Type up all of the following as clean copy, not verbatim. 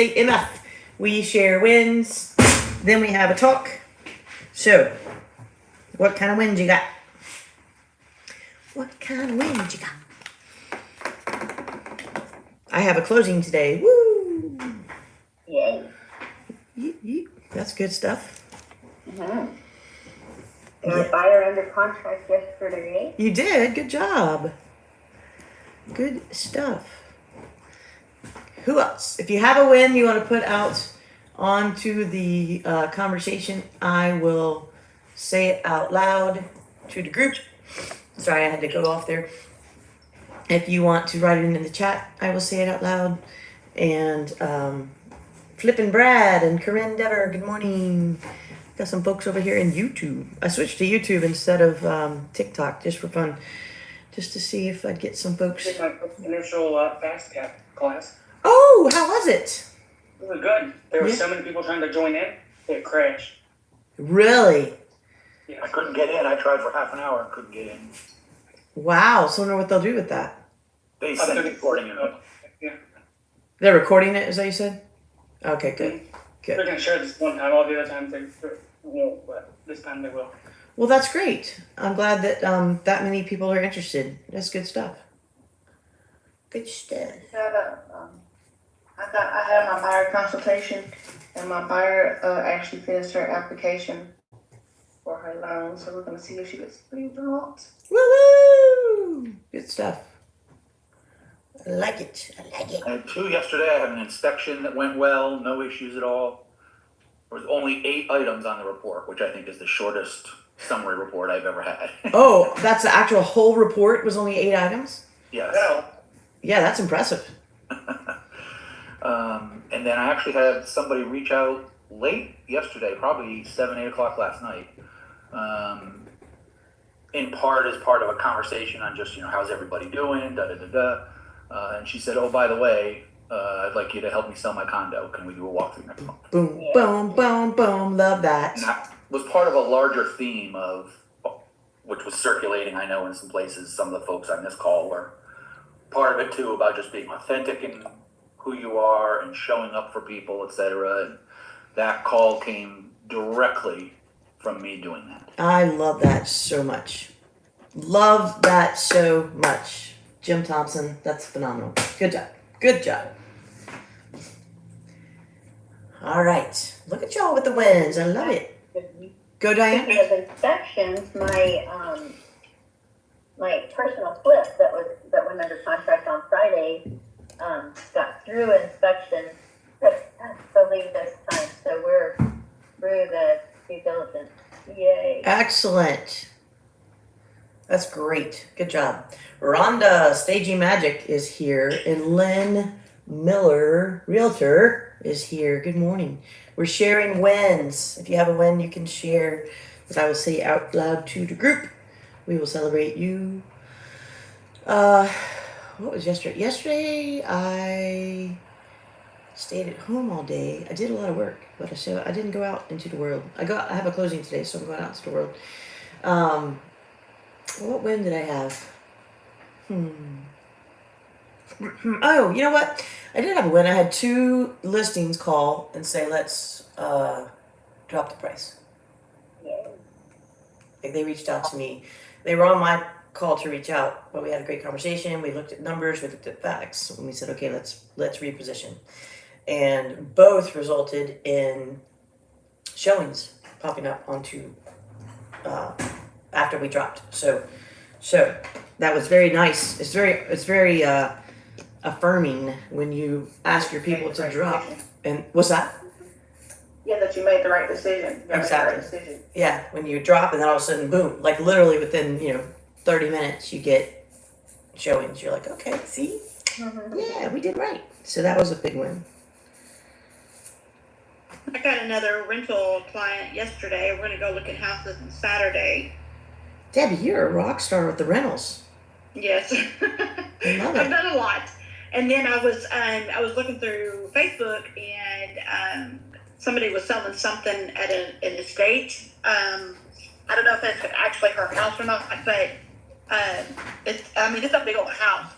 MF. We share wins, then we have a talk. So, what kind of wins you got? What kind of wins you got? I have a closing today. Woo! Yay. That's good stuff. Mm-hmm. Got a buyer under contract yesterday. You did. Good job. Good stuff. Who else? If you have a win you want to put out onto the conversation, I will say it out loud to the group. Sorry, I had to go off there. If you want to write it in the chat, I will say it out loud. And Flippin' Brad and Corinne Dever, good morning. Got some folks over here in YouTube. I switched to YouTube instead of TikTok just for fun, just to see if I'd get some folks. Did my initial fast cap class. Oh, how was it? It was good. There were so many people trying to join in, it crashed. Really? Yeah. I couldn't get in. I tried for half an hour and couldn't get in. Wow. So I wonder what they'll do with that. They sent recording it up. Yeah. They're recording it, is that you said? Okay, good. They're going to share this one time. All the other times they won't, but this time they will. Well, that's great. I'm glad that that many people are interested. That's good stuff. Good stuff. I had my buyer consultation, and my buyer actually finished her application for her loan, so we're going to see if she gets approved or not. Woo-woo! Good stuff. I like it. I like it. I had 2 yesterday. I had an inspection that went well, no issues at all. There was only 8 items on the report, which I think is the shortest summary report I've ever had. Oh, that's the actual whole report was only 8 items? Yes. Yeah, that's impressive. And then I actually had somebody reach out late yesterday, probably 7, 8 o'clock last night. In part as part of a conversation on just, how's everybody doing, da-da-da-da. And she said, oh, by the way, I'd like you to help me sell my condo. Can we do a walkthrough next month? Boom, boom, boom, boom. Love that. And that was part of a larger theme which was circulating, I know, in some places. Some of the folks on this call were part of it, too, about just being authentic in who you are and showing up for people, etc. And that call came directly from me doing that. I love that so much. Love that so much. Jim Thompson, that's phenomenal. Good job. Good job. All right. Look at y'all with the wins. I love it. Go, Diane. Speaking of inspections, my personal flip that went under contract on Friday got through inspection. Believe this time, so we're through the due diligence. Yay! Excellent. That's great. Good job. Rhonda, Staging Magic is here, and Lynn Miller, Realtor, is here. Good morning. We're sharing wins. If you have a win, you can share, but I will say out loud to the group. We will celebrate you. What was yesterday? Yesterday, I stayed at home all day. I did a lot of work, but I didn't go out into the world. I have a closing today, so I'm going out into the world. What win did I have? Oh, you know what? I did have a win. I had 2 listings call and say, let's drop the price. Yay. Like they reached out to me. They were on my call to reach out, but we had a great conversation. We looked at numbers, we looked at facts, and we said, okay, let's reposition. And both resulted in showings popping up onto after we dropped. So that was very nice. It's very affirming when you ask your people to drop. And what's that? Yeah, that you made the right decision. Exactly. Yeah, when you drop and then all of a sudden, boom, like literally within 30 minutes you get showings. You're like, okay, see, yeah, we did right. So that was a big win. I got another rental client yesterday. We're going to go look at houses on Saturday. Debbie, you're a rock star with the rentals. Yes. I love it. I've done a lot. And then I was looking through Facebook, and somebody was selling something at an estate. I don't know if that's actually her house or not, but it's a big old house.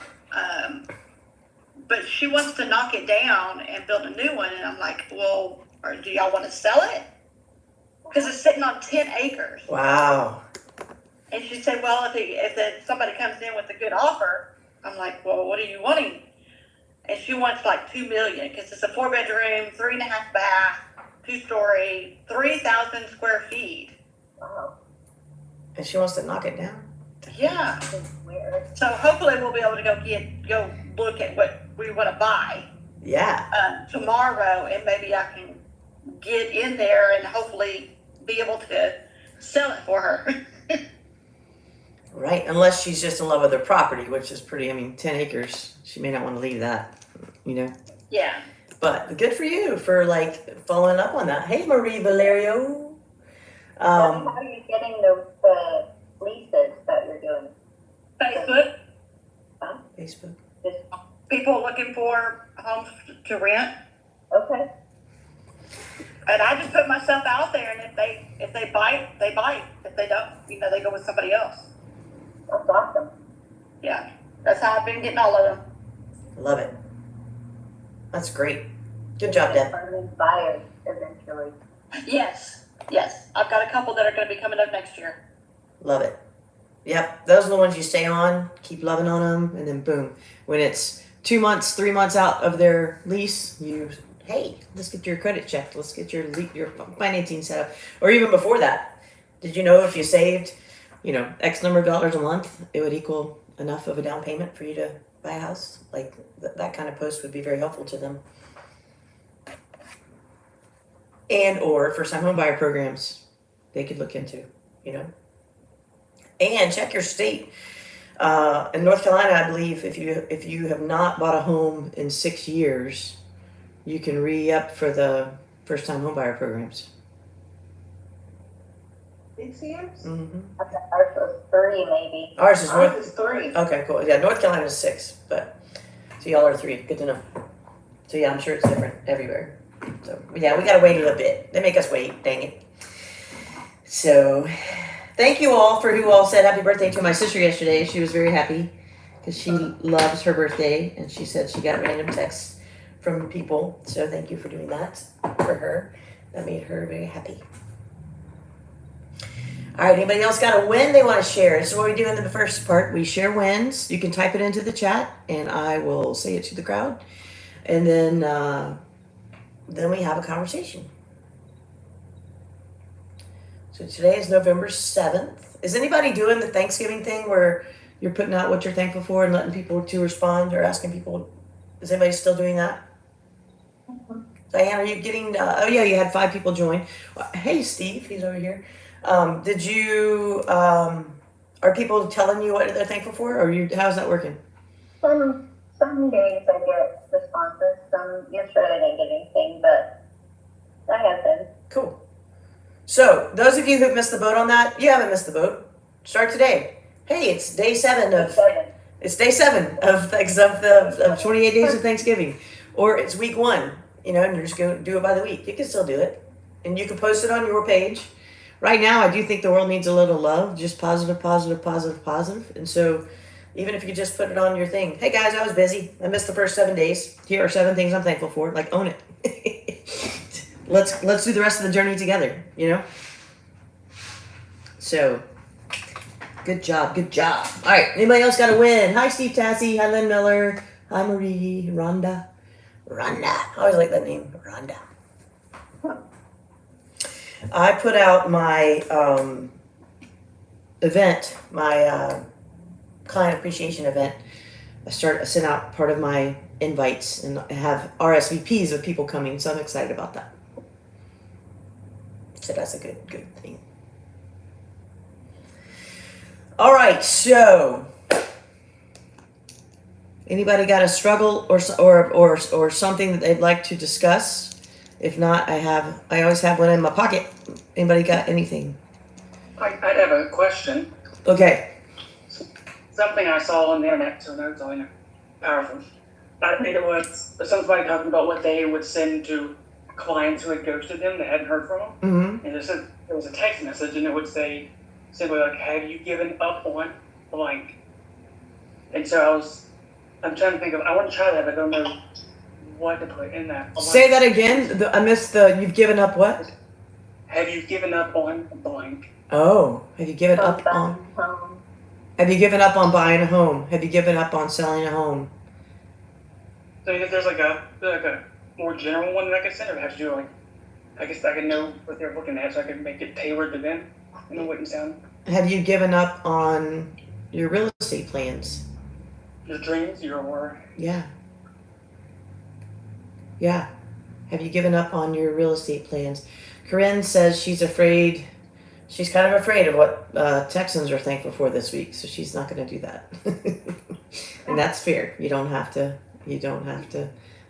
but she wants to knock it down and build a new one. And I'm like, well, or do y'all want to sell it? Because it's sitting on 10 acres. Wow. And she said, well, if somebody comes in with a good offer, I'm like, well, what are you wanting? And she wants like $2 million because it's a 4-bedroom, 3.5 bath, 2-story, 3,000 square feet. Wow. And she wants to knock it down. Yeah. That's weird. So hopefully we'll be able to go look at what we want to buy Yeah. tomorrow, and maybe I can get in there and hopefully be able to sell it for her. Right. Unless she's just in love with her property, which is pretty, 10 acres. She may not want to leave that, Yeah. But good for you for like following up on that. Hey, Marie Valerio. How are you getting the leases that you're doing? Facebook, Facebook. Just, people looking for homes to rent. okay. And I just put myself out there, and if they bite, they bite. If they don't, they go with somebody else. That's awesome. Yeah. That's how I've been getting all of them. Love it. That's great. Good job, Deb. Permanent buyers eventually. Yes. I've got a couple that are going to be coming up next year. Love it. Yep. Those are the ones you stay on, keep loving on them, and then boom. When it's 2 months, 3 months out of their lease, hey, let's get your credit checked. Let's get your financing set up. Or even before that, did you know if you saved, X number of dollars a month, it would equal enough of a down payment for you to buy a house? Like that kind of post would be very helpful to them. And or for some home buyer programs they could look into, And check your state. In North Carolina, I believe if you have not bought a home in 6 years, you can re-up for the first time home buyer programs. 6 years? Mm-hmm. I thought ours was 3 maybe. Ours is Ours is 3. Okay, cool. Yeah, North Carolina is 6, but so y'all are 3. Good to know. So yeah, I'm sure it's different everywhere. So yeah, we gotta wait a little bit. They make us wait. Dang it. So thank you all for who all said happy birthday to my sister yesterday. She was very happy because she loves her birthday, and she said she got random texts from people. So thank you for doing that for her. That made her very happy. All right, anybody else got a win they want to share? This is what we do in the first part. We share wins. You can type it into the chat, and I will say it to the crowd. And then we have a conversation. So today is November 7th. Is anybody doing the Thanksgiving thing where you're putting out what you're thankful for and letting people to respond or asking people? Is anybody still doing that? Mhm. Diane, are you getting, oh yeah, you had 5 people join. Hey, Steve, he's over here. Did you, are people telling you what they're thankful for, or how's that working? Some days I get responses. Yesterday I didn't get anything, but I have been. Cool. So those of you who've missed the boat on that, you haven't missed the boat. Start today. Hey, it's day 7 of, 7. it's day 7 of 28 days of Thanksgiving, or it's week 1, and you're just going to do it by the week. You can still do it, and you can post it on your page. Right now, I do think the world needs a little love, just positive, positive, positive, positive. And so even if you just put it on your thing, hey guys, I was busy. I missed the first 7 days. Here are 7 things I'm thankful for. Like, own it. Let's do the rest of the journey together, So, good job. All right, anybody else got a win? Hi, Steve Tassie. Hi, Lynn Miller. Hi, Marie. Rhonda. I always like that name, Rhonda. I put out my event, my client appreciation event. I sent out part of my invites and I have RSVPs of people coming, so I'm excited about that. So that's a good thing. All right, so anybody got a struggle or something that they'd like to discuss? If not, I always have one in my pocket. Anybody got anything? I'd have a question. Okay. Something I saw on the internet, so no, it's only powerful. I think it was somebody talking about what they would send to clients who had ghosted them, they hadn't heard from them. Mm-hmm. And there was a text message, and it would say simply like, "Have you given up on blank?" And so I was I'm trying to think of, I want to try that, but I don't know what to put in that. Say that again. I missed you've given up what? Have you given up on blank? Oh, have you given up Buying on? a home. Have you given up on buying a home? Have you given up on selling a home? So if there's like a more general one that I could send, or have to do like, I guess I can know what they're looking at, so I can make it tailored to them. You know what you sound? Have you given up on your real estate plans? Your dreams, your Yeah. Yeah. Have you given up on your real estate plans? Corinne says she's afraid. She's kind of afraid of what Texans are thankful for this week, so she's not going to do that. And that's fair. You don't have to. You don't have to.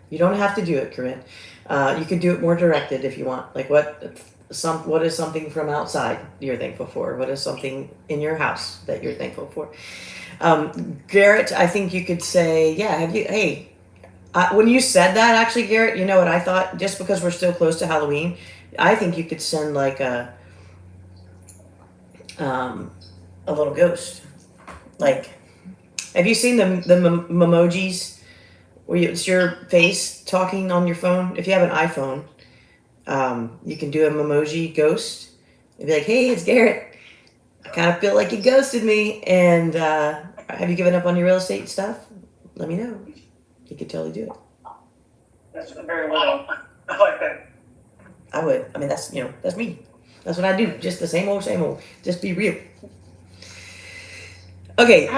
You don't have to do it, Corinne. You could do it more directed if you want. Like what is something from outside you're thankful for? What is something in your house that you're thankful for? Garrett, I think you could say, yeah. Have you? Hey, when you said that, actually, Garrett, you know what I thought? Just because we're still close to Halloween, I think you could send like a little ghost. Like, have you seen the memojis where it's your face talking on your phone? If you have an iPhone, you can do a memoji ghost and be like, "Hey, it's Garrett. I kind of feel like you ghosted me, and have you given up on your real estate stuff? Let me know." You could totally do it. that's very well. I like that. I would. I mean, that's that's me. That's what I do. Just the same old, same old. Just be real. Okay.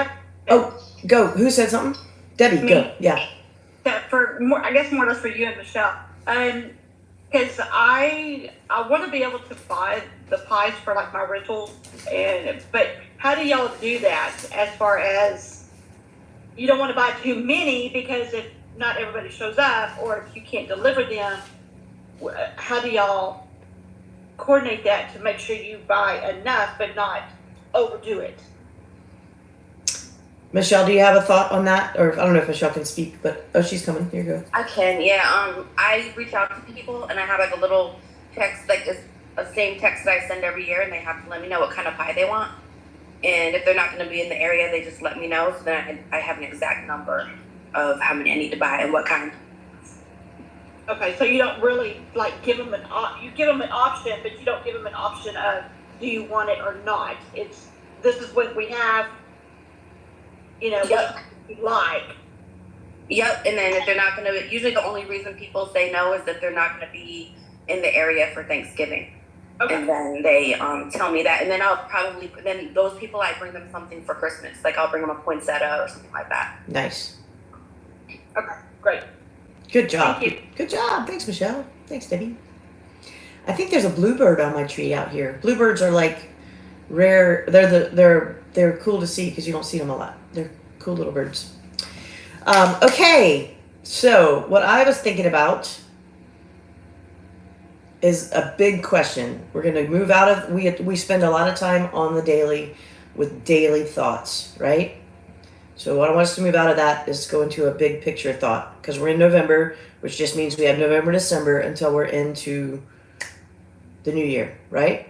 Oh, go. Who said something? Debbie, Me. go. Yeah. For more, I guess more or less for you and Michelle. Because I want to be able to buy the pies for like my rentals, but how do y'all do that? As far as you don't want to buy too many because if not everybody shows up, or if you can't deliver them, how do y'all coordinate that to make sure you buy enough but not overdo it? Michelle, do you have a thought on that? Or I don't know if Michelle can speak, but she's coming. Here you go. I can, yeah. I reach out to people and I have like a little text, like it's a same text that I send every year, and they have to let me know what kind of pie they want. And if they're not going to be in the area, they just let me know, so then I have an exact number of how many I need to buy and what kind. Okay, so you don't really like give them you give them an option, but you don't give them an option of do you want it or not. It's this is what we have. Yep. What you like. Yep. And then if they're not going to, usually the only reason people say no is that they're not going to be in the area for Thanksgiving. Okay. And then they tell me that, and then then those people, I bring them something for Christmas. Like I'll bring them a poinsettia or something like that. Nice. Okay, great. Good job. Thank you. Good job. Thanks, Michelle. Thanks, Debbie. I think there's a bluebird on my tree out here. Bluebirds are like rare. They're cool to see because you don't see them a lot. They're cool little birds. Okay, so what I was thinking about is a big question. We're going to move out of we spend a lot of time on the daily with daily thoughts, right? So what I want us to move out of that is go into a big picture thought, because we're in November, which just means we have November, December until we're into the new year, right?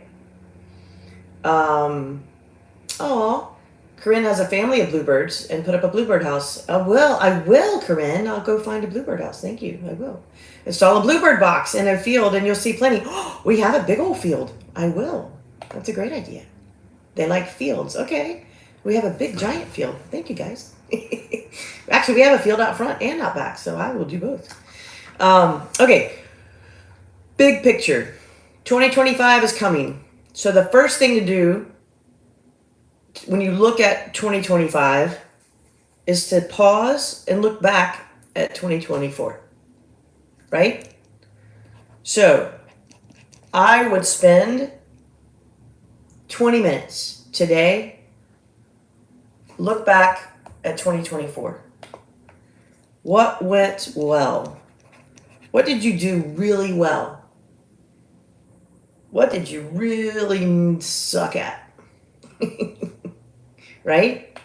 Corinne has a family of bluebirds and put up a bluebird house. I will, Corinne. I'll go find a bluebird house. Thank you. I will. Install a bluebird box in a field and you'll see plenty. We have a big old field. I will. That's a great idea. They like fields. Okay. We have a big giant field. Thank you, guys. Actually, we have a field out front and out back, so I will do both. Okay. Big picture. 2025 is coming. So the first thing to do when you look at 2025 is to pause and look back at 2024. Right? So I would spend 20 minutes today, look back at 2024. What went well? What did you do really well? What did you really suck at? Right?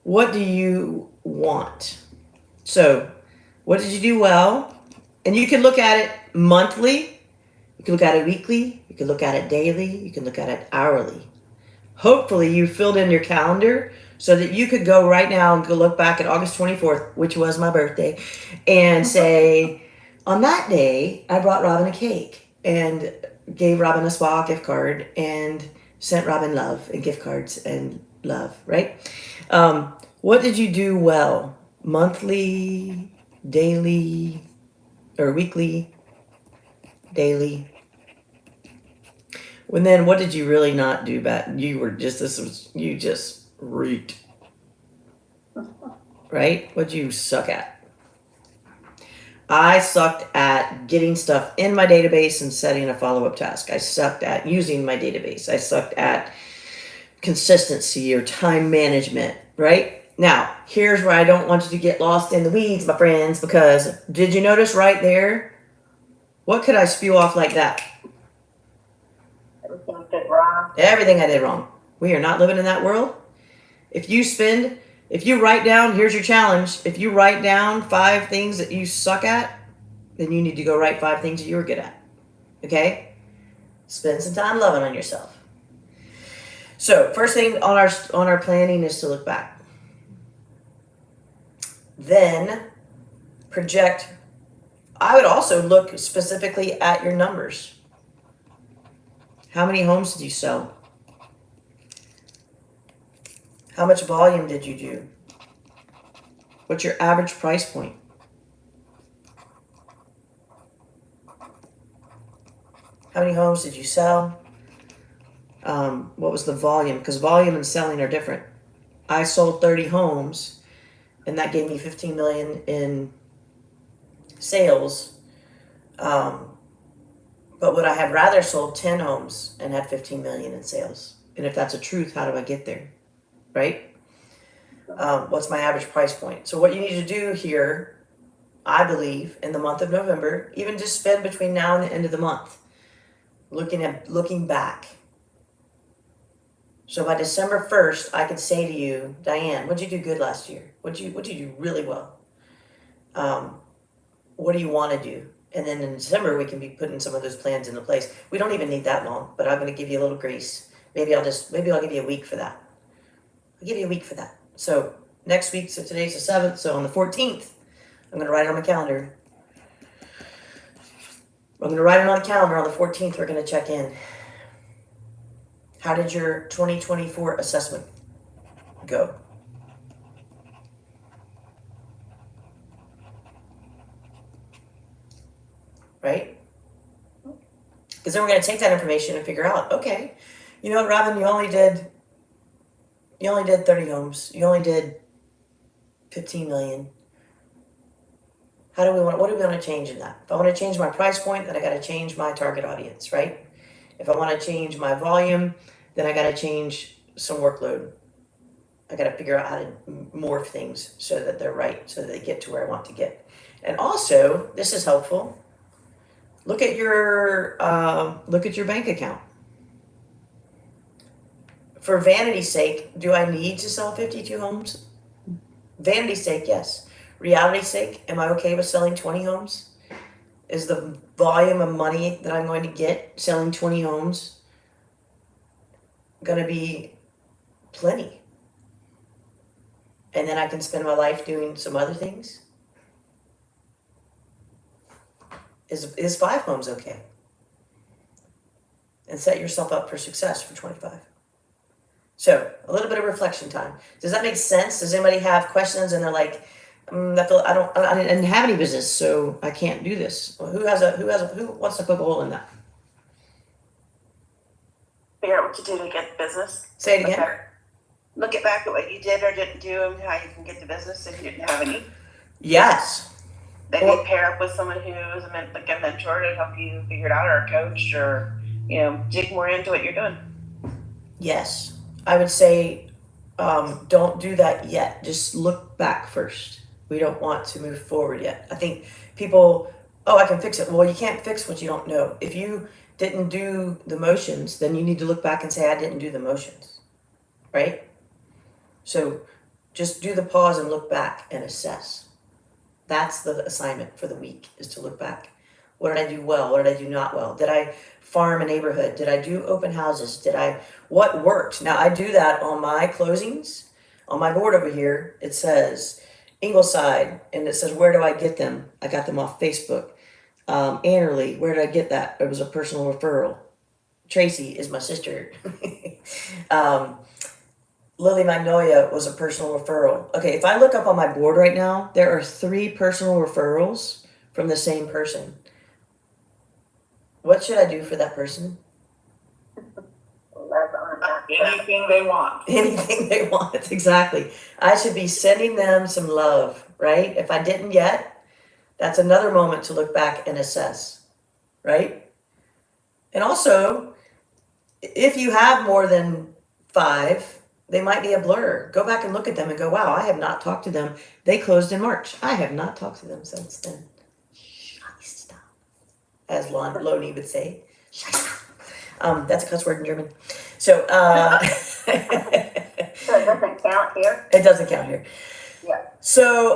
What do you want? So, what did you do well? And you can look at it monthly, you can look at it weekly, you can look at it daily, you can look at it hourly. Hopefully you filled in your calendar so that you could go right now and go look back at August 24th, which was my birthday, and say, on that day, I brought Robin a cake and gave Robin a spa gift card and sent Robin love and gift cards and love, right? What did you do well? Monthly, daily, or weekly, daily? And then what did you really not do bad? You just reeked, right? What'd you suck at? I sucked at getting stuff in my database and setting a follow-up task. I sucked at using my database. I sucked at consistency or time management, right? Now, here's where I don't want you to get lost in the weeds, my friends, because did you notice right there? What could I spew off like that? Everything you did wrong. Everything I did wrong. We are not living in that world. If you write down, here's your challenge. If you write down 5 things that you suck at, then you need to go write 5 things that you're good at. Okay? Spend some time loving on yourself. So, first thing on our planning is to look back. Then project. I would also look specifically at your numbers. How many homes did you sell? How much volume did you do? What's your average price point? How many homes did you sell? What was the volume? Because volume and selling are different. I sold 30 homes, and that gave me 15 million in sales. But would I have rather sold 10 homes and had 15 million in sales? And if that's a truth, how do I get there? Right? What's my average price point? So what you need to do here, I believe, in the month of November, even just spend between now and the end of the month, looking back. So by December 1st, I could say to you, Diane, what'd you do good last year? What'd you do really well? What do you want to do? And then in December, we can be putting some of those plans into place. We don't even need that long, but I'm going to give you a little grace. Maybe I'll give you a week for that. I'll give you a week for that. So next week, so today's the 7th, so on the 14th, I'm going to write it on my calendar. I'm going to write it on the calendar. On the 14th, we're going to check in. How did your 2024 assessment go? Right? Because then we're going to take that information and figure out, okay, you know what, Robin, you only did 30 homes. You only did 15 million. What do we want to change in that? If I want to change my price point, then I got to change my target audience, right? If I want to change my volume, then I got to change some workload. I got to figure out how to morph things so that they're right, so that they get to where I want to get. And also, this is helpful. Look at your bank account. For vanity's sake, do I need to sell 52 homes? Vanity's sake, yes. Reality's sake, am I okay with selling 20 homes? Is the volume of money that I'm going to get selling 20 homes going to be plenty? And then I can spend my life doing some other things? Is 5 homes okay? And set yourself up for success for 25. So, a little bit of reflection time. Does that make sense? Does anybody have questions and they're like, I didn't have any business, so I can't do this. Well, who wants to poke a hole in that? Figure out what to do to get the business. Say it again. Look at back at what you did or didn't do and how you can get the business if you didn't have any. Yes. Maybe pair up with someone who's like a mentor to help you figure it out, or a coach, or dig more into what you're doing. Yes. I would say don't do that yet. Just look back first. We don't want to move forward yet. I think people, I can fix it. Well, you can't fix what you don't know. If you didn't do the motions, then you need to look back and say, I didn't do the motions. Right? So just do the pause and look back and assess. That's the assignment for the week, is to look back. What did I do well? What did I do not well? Did I farm a neighborhood? Did I do open houses? What worked? Now I do that on my closings. On my board over here, it says Ingleside, and it says, where do I get them? I got them off Facebook. Annerly, where did I get that? It was a personal referral. Tracy is my sister. Lily Magnolia was a personal referral. Okay, if I look up on my board right now, there are 3 personal referrals from the same person. What should I do for that person? Love on that. Anything they want. Anything they want, exactly. I should be sending them some love, right? If I didn't yet, that's another moment to look back and assess, right? And also, if you have more than 5, they might be a blur. Go back and look at them and go, wow, I have not talked to them. They closed in March. I have not talked to them since then. Scheiße. As Loni would say. Scheiße. That's a cuss word in German. So, So it doesn't count here? it doesn't count here. Yeah. So,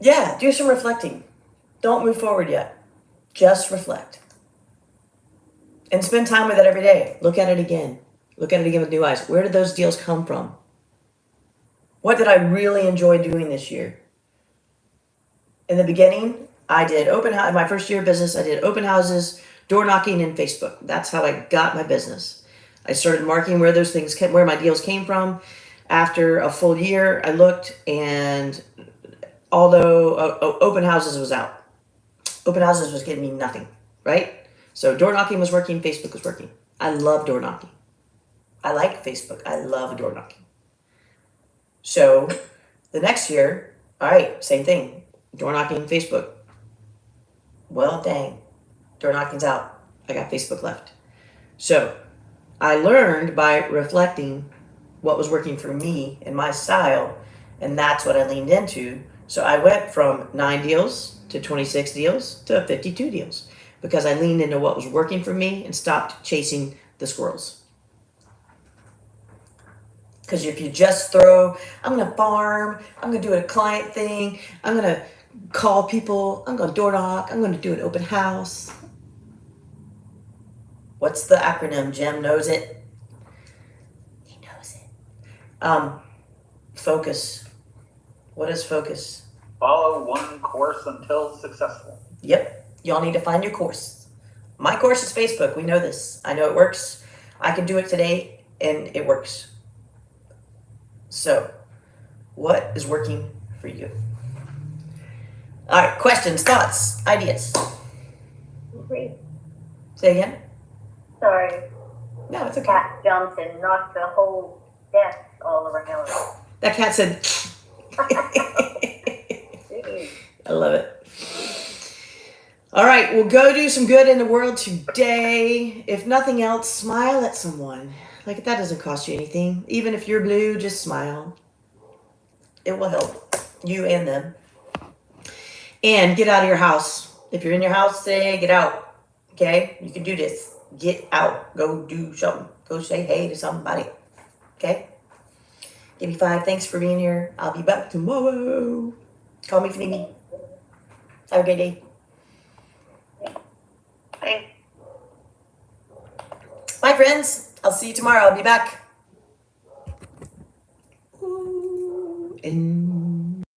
yeah, do some reflecting. Don't move forward yet. Just reflect. And spend time with it every day. Look at it again. Look at it again with new eyes. Where did those deals come from? What did I really enjoy doing this year? In the beginning, I did open house. My first year of business, I did open houses, door knocking, and Facebook. That's how I got my business. I started marking where those things came, where my deals came from. After a full year, I looked, and although open houses was out, open houses was getting me nothing, right? So door knocking was working, Facebook was working. I love door knocking. I like Facebook. I love door knocking. So the next year, all right, same thing. Door knocking, Facebook. Well, dang. Door knocking's out. I got Facebook left. So I learned by reflecting what was working for me and my style, and that's what I leaned into. So I went from 9 deals to 26 deals to 52 deals because I leaned into what was working for me and stopped chasing the squirrels. Because if you just throw, I'm going to farm, I'm going to do a client thing, I'm going to call people, I'm going to door knock, I'm going to do an open house. What's the acronym? Jim knows it. He knows it. Focus. What is focus? Follow one course until successful. Yep. Y'all need to find your course. My course is Facebook. We know this. I know it works. I can do it today, and it works. So, what is working for you? All right, questions, thoughts, ideas. Great. Say again? Sorry, No, it's okay. cat jumped and knocked the whole desk all around. That cat said, I love it. All right, well, go do some good in the world today. If nothing else, smile at someone. Like, that doesn't cost you anything. Even if you're blue, just smile. It will help you and them. And get out of your house. If you're in your house today, get out. Okay? You can do this. Get out. Go do something. Go say hey to somebody. Okay? Give me 5. Thanks for being here. I'll be back tomorrow. Call me if you need me. Have a great day. Thanks. Bye, friends. I'll see you tomorrow. I'll be back.